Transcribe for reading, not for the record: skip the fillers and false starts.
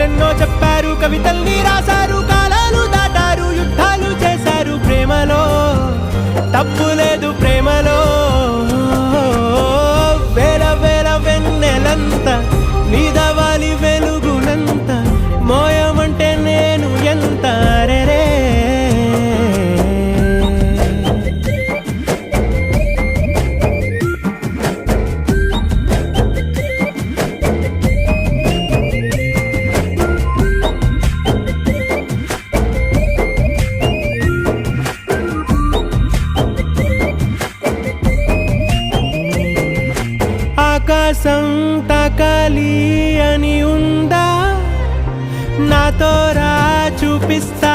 కథలెన్నో చెప్పారు, కవితల్ని రాశారు, కాలాలు దాటారు, యుద్ధాలు చేశారు. ప్రేమలో తప్పు లేదు, ప్రేమలో వేల వేల వెన్నెలంత నీదవాలి వెలుగునంత, మోయమంటే నేను ఎంత రే. ఆకాశం తాకాలి అని ఉందా, నాతో రా చూపిస్తా